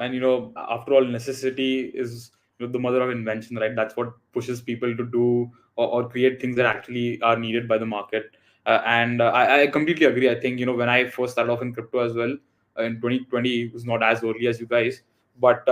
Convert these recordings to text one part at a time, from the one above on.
And after all, necessity is the mother of invention, right? That's what pushes people to do or create things that actually are needed by the market. And I completely agree. I think when I first started off in crypto as well, in 2020, it was not as early as you guys, but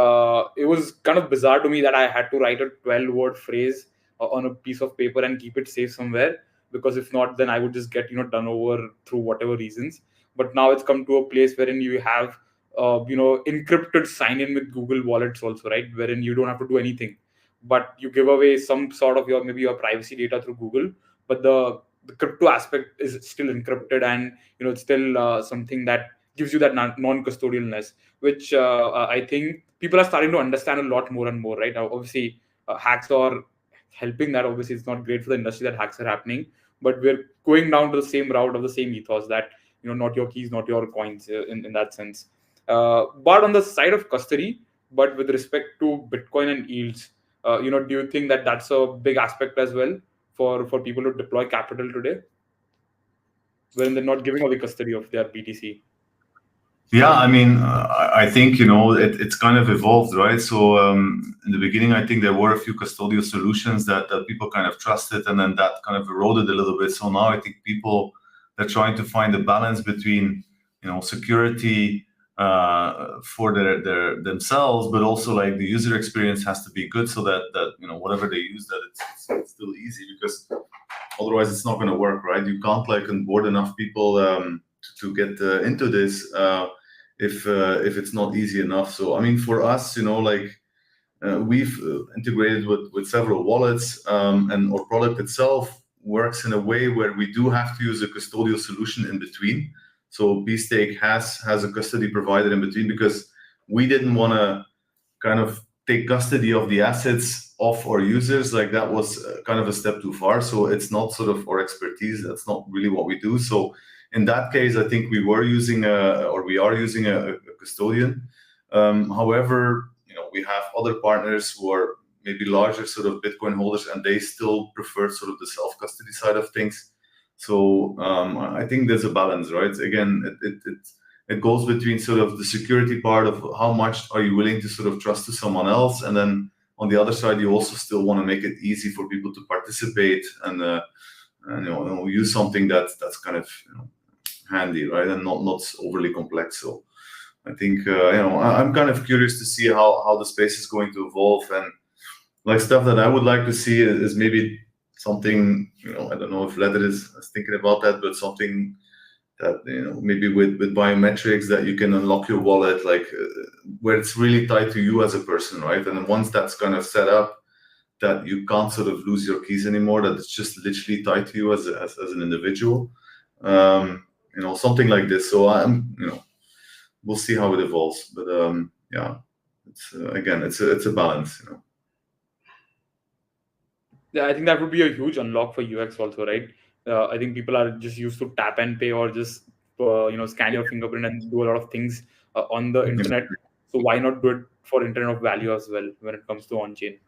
it was kind of bizarre to me that I had to write a 12-word phrase on a piece of paper and keep it safe somewhere, because if not, then I would just get done over through whatever reasons. But now it's come to a place wherein you have encrypted sign in with Google wallets also, right? Wherein you don't have to do anything, but you give away some sort of maybe your privacy data through Google, but the crypto aspect is still encrypted, and it's still something that gives you that non-custodialness, which I think people are starting to understand a lot more and more, right? Now, obviously, hacks are helping that. Obviously, it's not great for the industry that hacks are happening, but we're going down to the same route of the same ethos that not your keys, not your coins, in that sense. But on the side of custody, but with respect to Bitcoin and yields, do you think that that's a big aspect as well for people to deploy capital today, when they're not giving away custody of their BTC? Yeah, I mean, I think it's kind of evolved, right? So in the beginning, I think there were a few custodial solutions that people kind of trusted, and then that kind of eroded a little bit. So now I think people, they're trying to find a balance between security for their themselves, but also like the user experience has to be good, so that whatever they use, that it's still easy, because otherwise it's not going to work, right? You can't like onboard enough people to get into this if it's not easy enough. So I mean, for us, we've integrated with several wallets, and our product itself works in a way where we do have to use a custodial solution in between. So pSTAKE has a custody provider in between, because we didn't want to kind of take custody of the assets of our users. Like that was kind of a step too far. So it's not sort of our expertise. That's not really what we do. So in that case, I think we are using a custodian. However, we have other partners who are maybe larger sort of Bitcoin holders, and they still prefer sort of the self-custody side of things. So I think there's a balance, right? Again, it goes between sort of the security part of how much are you willing to sort of trust to someone else, and then on the other side, you also still want to make it easy for people to participate and use something that's kind of handy, right, and not overly complex. So I think I'm kind of curious to see how the space is going to evolve, and like stuff that I would like to see is maybe something, I don't know if Ledger is thinking about that, but something that maybe with biometrics, that you can unlock your wallet, like where it's really tied to you as a person, right? And then once that's kind of set up, that you can't sort of lose your keys anymore, that it's just literally tied to you as an individual, something like this. So we'll see how it evolves, but yeah, it's again, it's a balance, Yeah, I think that would be a huge unlock for UX also, right? I think people are just used to tap and pay, or just scan your fingerprint and do a lot of things on the internet. So why not do it for internet of value as well when it comes to on-chain?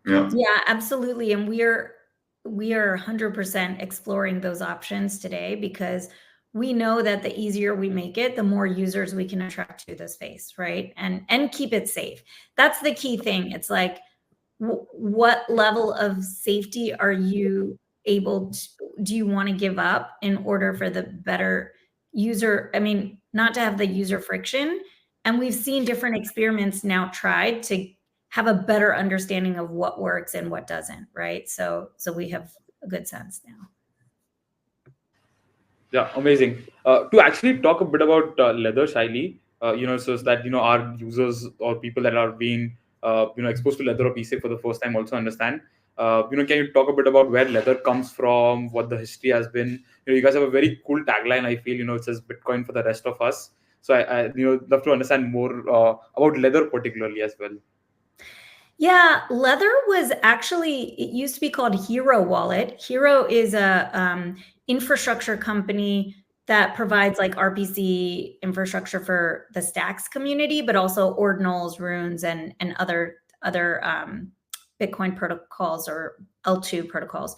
Yeah, absolutely. And we are 100% exploring those options today, because we know that the easier we make it, the more users we can attract to the space, right? And keep it safe. That's the key thing. It's like, what level of safety are you able to, do you want to give up in order for the better user? I mean, not to have the user friction. And we've seen different experiments now tried to have a better understanding of what works and what doesn't, right? So we have a good sense now. Yeah, amazing. To actually talk a bit about Ledger, Shaili, so that our users or people that are being exposed to Ledger or pSTAKE for the first time also understand. Can you talk a bit about where Ledger comes from, what the history has been? You guys have a very cool tagline. I feel it says Bitcoin for the rest of us. So I love to understand more about Ledger particularly as well. Yeah, Ledger was actually, it used to be called Hero Wallet. Hero is a infrastructure company that provides like RPC infrastructure for the Stacks community, but also ordinals, runes, and other Bitcoin protocols or L2 protocols.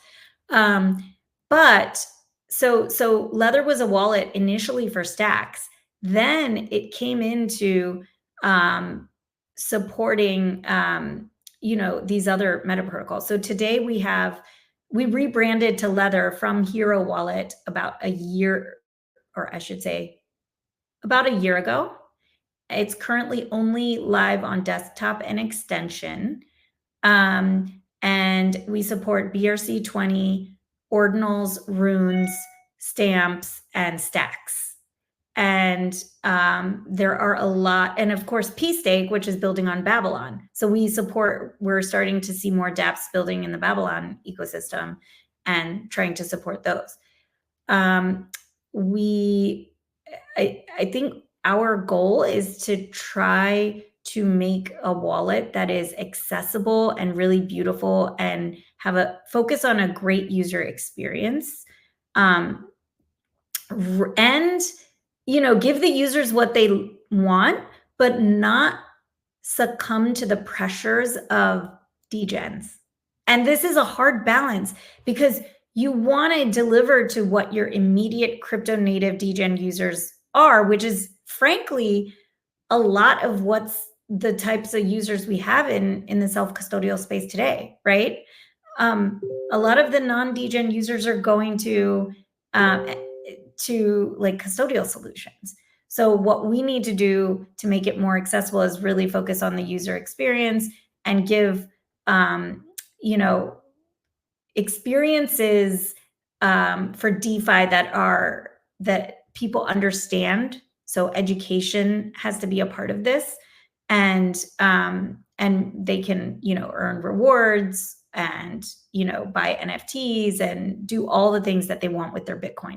But so Ledger was a wallet initially for Stacks. Then it came into supporting, these other meta protocols. So today we rebranded to Leather from Hero Wallet about a year, or I should say about a year ago. It's currently only live on desktop and extension. And we support BRC20, ordinals, runes, stamps, and stacks. And there are a lot, and of course, pSTAKE, which is building on Babylon. So we're starting to see more dApps building in the Babylon ecosystem and trying to support those. I think our goal is to try to make a wallet that is accessible and really beautiful and have a focus on a great user experience. And, give the users what they want, but not succumb to the pressures of degens. And this is a hard balance because you want to deliver to what your immediate crypto native degen users are, which is frankly a lot of what's the types of users we have in the self-custodial space today, right? A lot of the non-degen users are going to like custodial solutions. So what we need to do to make it more accessible is really focus on the user experience and give, experiences for DeFi that people understand. So education has to be a part of this, and they can, earn rewards and, buy NFTs and do all the things that they want with their Bitcoin.